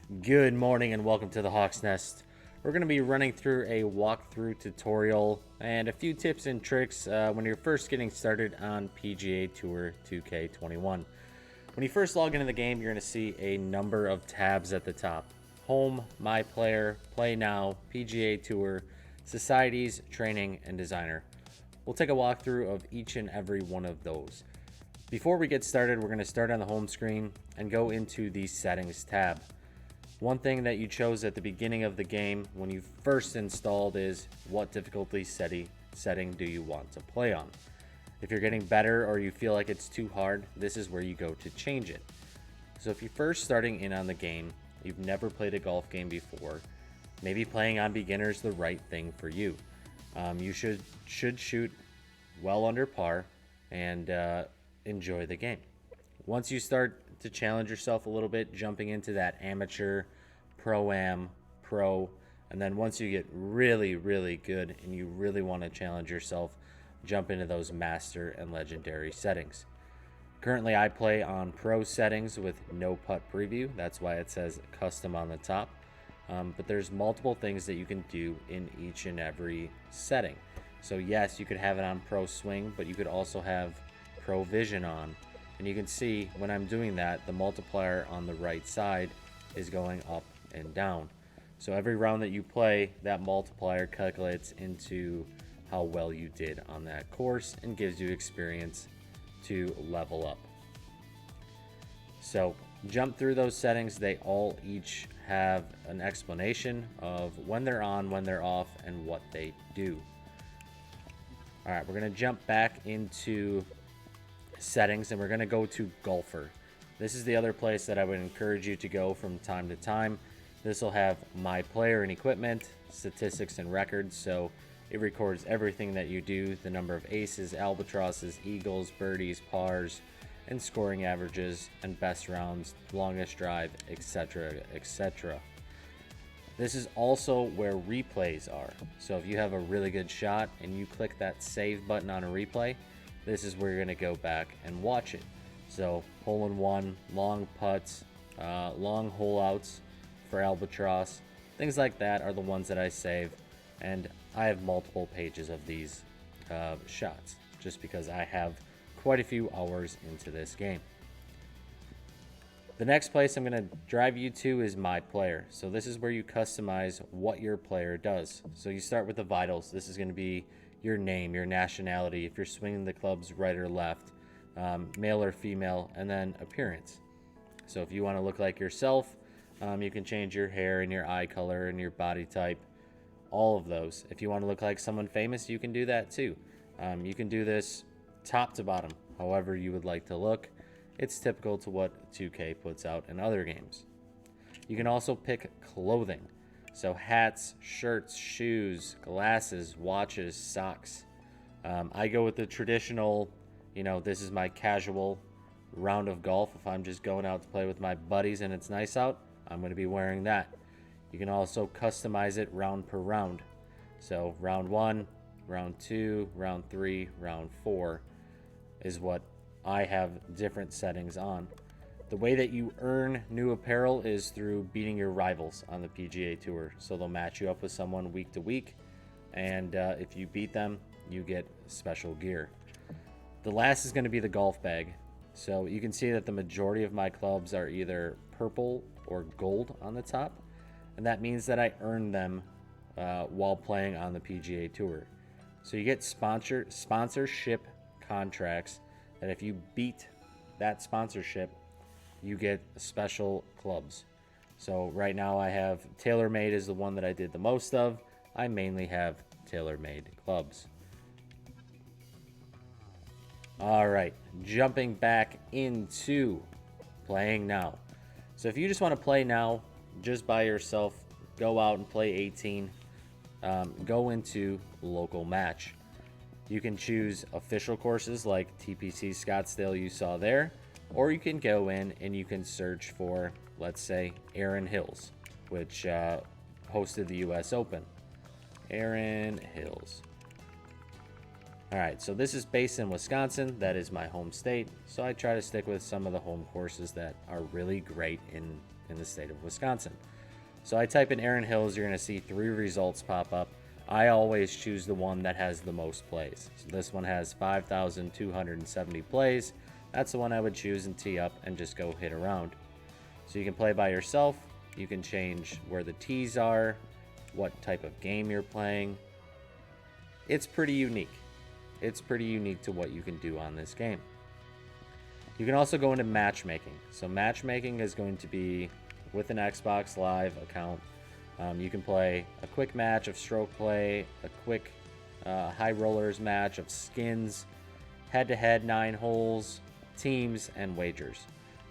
Good morning and welcome to the Hawk's Nest. We're going to be running through a walkthrough tutorial and a few tips and tricks when you're first getting started on PGA Tour 2K21. When you first log into the game, you're going to see a number of tabs at the top. Home, My Player, Play Now, PGA Tour, Societies, Training, and Designer. We'll take a walkthrough of each and every one of those. Before we get started, we're going to start on the home screen and go into the Settings tab. One thing that you chose at the beginning of the game when you first installed is what difficulty setting do you want to play on. If you're getting better or you feel like it's too hard, this is where you go to change it. So if you're first starting in on the game, you've never played a golf game before, maybe playing on beginner is the right thing for you. You should shoot well under par and enjoy the game. Once you start to challenge yourself a little bit, jumping into that amateur, pro-am, pro, and then once you get really, really good and you really want to challenge yourself, jump into those master and legendary settings. Currently, I play on pro settings with no putt preview. That's why it says custom on the top. But there's multiple things that you can do in each and every setting. So yes, you could have it on pro swing, but you could also have pro vision on. And you can see when I'm doing that, the multiplier on the right side is going up and down. So every round that you play, that multiplier calculates into how well you did on that course and gives you experience to level up. So jump through those settings. They all each have an explanation of when they're on, when they're off, and what they do. All right, we're going to jump back into settings and we're going to go to golfer. This is the other place that I would encourage you to go from time to time. This will have my player and equipment, statistics and records, so it records everything that you do, the number of aces, albatrosses, eagles, birdies, pars, and scoring averages, and best rounds, longest drive, etc., etc. This is also where replays are. So if you have a really good shot and you click that save button on a replay, this is where you're going to go back and watch it. So hole in one, long putts, long hole outs for albatross, things like that are the ones that I save. And I have multiple pages of these shots just because I have quite a few hours into this game. The next place I'm going to drive you to is My Player. So this is where you customize what your player does. So you start with the vitals. This is going to be your name, your nationality, if you're swinging the clubs right or left, male or female, and then appearance. So if you want to look like yourself, you can change your hair and your eye color and your body type, all of those. If you want to look like someone famous, you can do that too. You can do this top to bottom, however you would like to look. It's typical to what 2K puts out in other games. You can also pick clothing. So hats, shirts, shoes, glasses, watches, socks. I go with the traditional, this is my casual round of golf. If I'm just going out to play with my buddies and it's nice out, I'm going to be wearing that. You can also customize it round per round. So round 1, round 2, round 3, round 4 is what I have different settings on. The way that you earn new apparel is through beating your rivals on the PGA Tour. So they'll match you up with someone week to week, and if you beat them, you get special gear. The last is going to be the golf bag. So you can see that the majority of my clubs are either purple or gold on the top, and that means that I earned them while playing on the PGA Tour. So you get sponsorship contracts that if you beat that sponsorship, you get special clubs. So right now I have TaylorMade is the one that I did the most of. I mainly have TaylorMade clubs. All right, jumping back into playing now. So if you just want to play now, just by yourself, go out and play 18. Go into local match. You can choose official courses like TPC Scottsdale you saw there, or you can go in and you can search for, let's say, Erin Hills, which hosted the US Open. Erin Hills. All right, so this is based in Wisconsin. That is my home state. So I try to stick with some of the home courses that are really great in in the state of Wisconsin. So I type in Erin Hills, you're going to see 3 results pop up. I always choose the one that has the most plays. So this one has 5,270 plays. That's the one I would choose and tee up and just go hit around. So you can play by yourself. You can change where the tees are, what type of game you're playing. It's pretty unique. It's pretty unique to what you can do on this game. You can also go into matchmaking. So matchmaking is going to be with an Xbox Live account. You can play a quick match of stroke play, a quick high rollers match of skins, head-to-head 9 holes, teams, and wagers.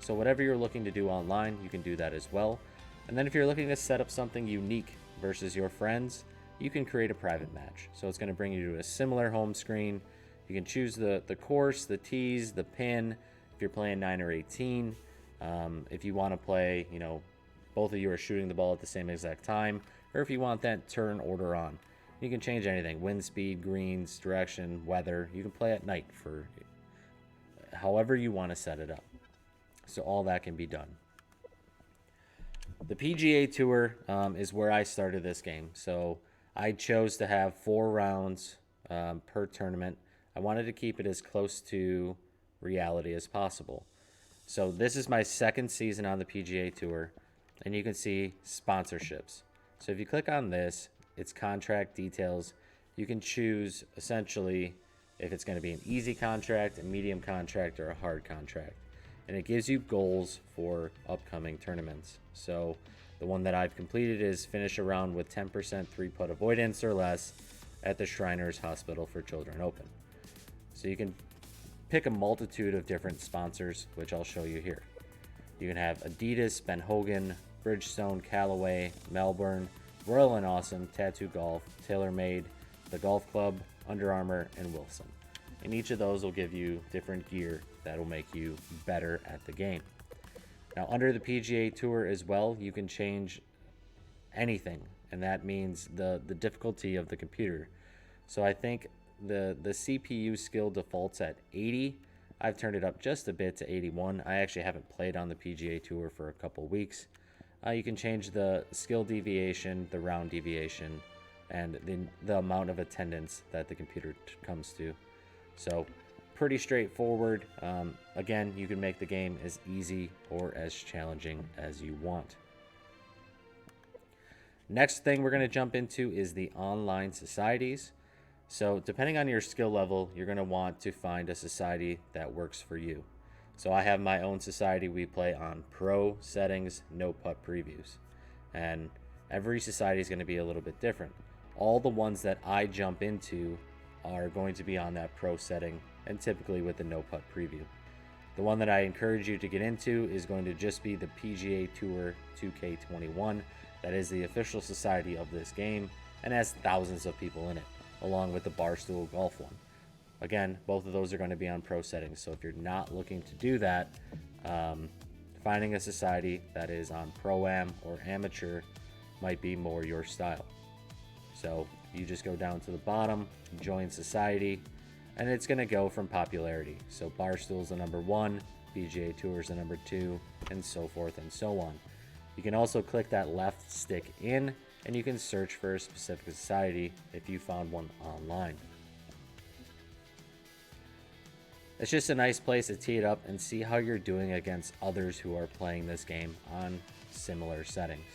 So whatever you're looking to do online, you can do that as well. And then if you're looking to set up something unique versus your friends, you can create a private match. So it's going to bring you to a similar home screen. You can choose the course, the tees, the pin, if you're playing 9 or 18. If you want to play, both of you are shooting the ball at the same exact time, or if you want that turn order on. You can change anything, wind speed, greens, direction, weather. You can play at night for however you want to set it up. So all that can be done. The PGA Tour is where I started this game. So I chose to have 4 rounds per tournament. I wanted to keep it as close to reality as possible. So this is my 2nd season on the PGA Tour, and you can see sponsorships. So if you click on this, it's contract details. You can choose essentially if it's going to be an easy contract, a medium contract, or a hard contract. And it gives you goals for upcoming tournaments. So the one that I've completed is finish a round with 10% 3-putt avoidance or less at the Shriners Hospital for Children Open. So you can pick a multitude of different sponsors, which I'll show you here. You can have Adidas, Ben Hogan, Bridgestone, Callaway, Melbourne, Royal and Awesome, Tattoo Golf, TaylorMade, The Golf Club, Under Armour, and Wilson. And each of those will give you different gear that will make you better at the game. Now, under the PGA Tour as well, you can change anything, and that means the difficulty of the computer. So I think the CPU skill defaults at 80. I've turned it up just a bit to 81. I actually haven't played on the PGA Tour for a couple weeks. You can change the skill deviation, the round deviation, and the amount of attendance that the computer comes to. So pretty straightforward. Again, you can make the game as easy or as challenging as you want. Next thing we're going to jump into is the online societies. So depending on your skill level, you're going to want to find a society that works for you. So I have my own society. We play on pro settings, no putt previews. And every society is going to be a little bit different. All the ones that I jump into are going to be on that pro setting and typically with the no putt preview. The one that I encourage you to get into is going to just be the PGA Tour 2K21. That is the official society of this game and has thousands of people in it, along with the Barstool Golf one. Again, both of those are going to be on pro settings. So if you're not looking to do that, finding a society that is on Pro-Am or Amateur might be more your style. So you just go down to the bottom, join society, and it's going to go from popularity. So Barstool's the number 1, PGA Tour's the number 2, and so forth and so on. You can also click that left stick in, and you can search for a specific society if you found one online. It's just a nice place to tee it up and see how you're doing against others who are playing this game on similar settings.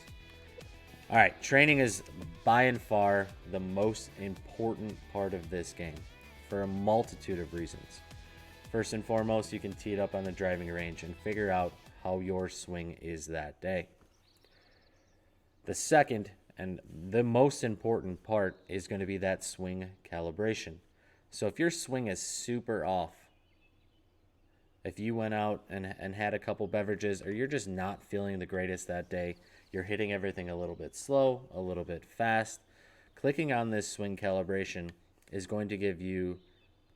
All right, training is by and far the most important part of this game for a multitude of reasons. First and foremost, you can tee it up on the driving range and figure out how your swing is that day. The second and the most important part is going to be that swing calibration. So if your swing is super off, if you went out and had a couple beverages, or you're just not feeling the greatest that day, you're hitting everything a little bit slow, a little bit fast, clicking on this swing calibration is going to give you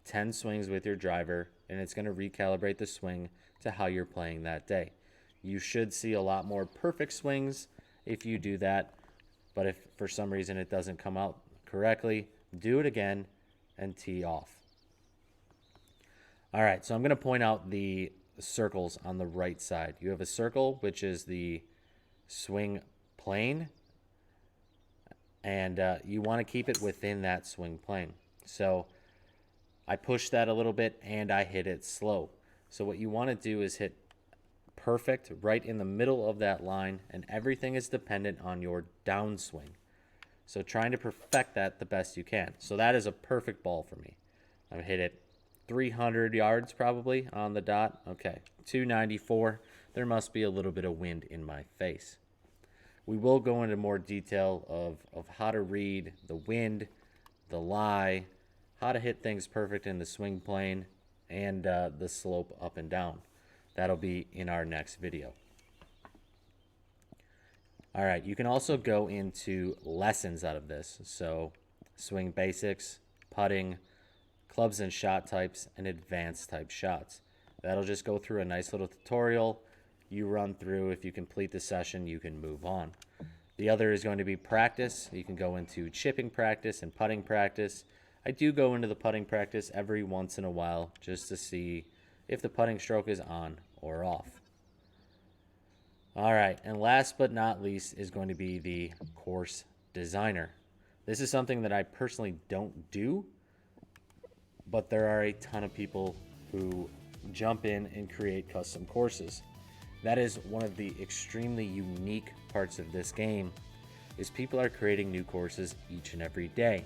10 swings with your driver, and it's going to recalibrate the swing to how you're playing that day. You should see a lot more perfect swings if you do that, but if for some reason it doesn't come out correctly, do it again and tee off. All right, so I'm going to point out the circles on the right side. You have a circle, which is the swing plane, and you want to keep it within that swing plane. So I pushed that a little bit and I hit it slow. So what you want to do is hit perfect right in the middle of that line, and everything is dependent on your downswing. So trying to perfect that the best you can. So that is a perfect ball for me. I've hit it 300 yards probably on the dot. Okay, 294. There must be a little bit of wind in my face. We will go into more detail of how to read the wind, the lie, how to hit things perfect in the swing plane, and the slope up and down. That'll be in our next video. All right, you can also go into lessons out of this. So swing basics, putting, clubs and shot types, and advanced type shots. That'll just go through a nice little tutorial. You run through. If you complete the session, you can move on. The other is going to be practice. You can go into chipping practice and putting practice. I do go into the putting practice every once in a while just to see if the putting stroke is on or off. All right, and last but not least is going to be the course designer. This is something that I personally don't do, but there are a ton of people who jump in and create custom courses. That is one of the extremely unique parts of this game, is people are creating new courses each and every day.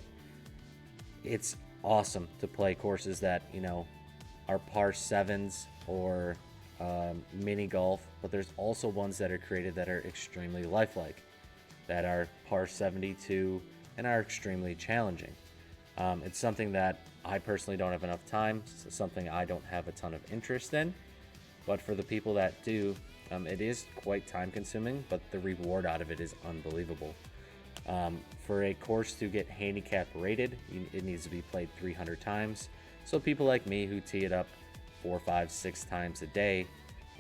It's awesome to play courses that, you know, are par 7s or mini golf, but there's also ones that are created that are extremely lifelike, that are par 72 and are extremely challenging. It's something that I personally don't have enough time, so something I don't have a ton of interest in, but for the people that do, it is quite time consuming, but the reward out of it is unbelievable. For a course to get handicap rated, it needs to be played 300 times. So people like me who tee it up 4, 5, 6 times a day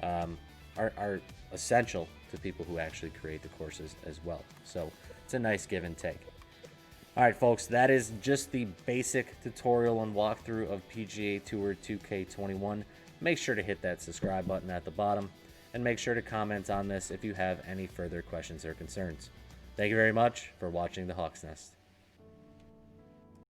are essential to people who actually create the courses as well. So it's a nice give and take. All right, folks, that is just the basic tutorial and walkthrough of PGA Tour 2K21. Make sure to hit that subscribe button at the bottom, and make sure to comment on this if you have any further questions or concerns. Thank you very much for watching the Hawk's Nest.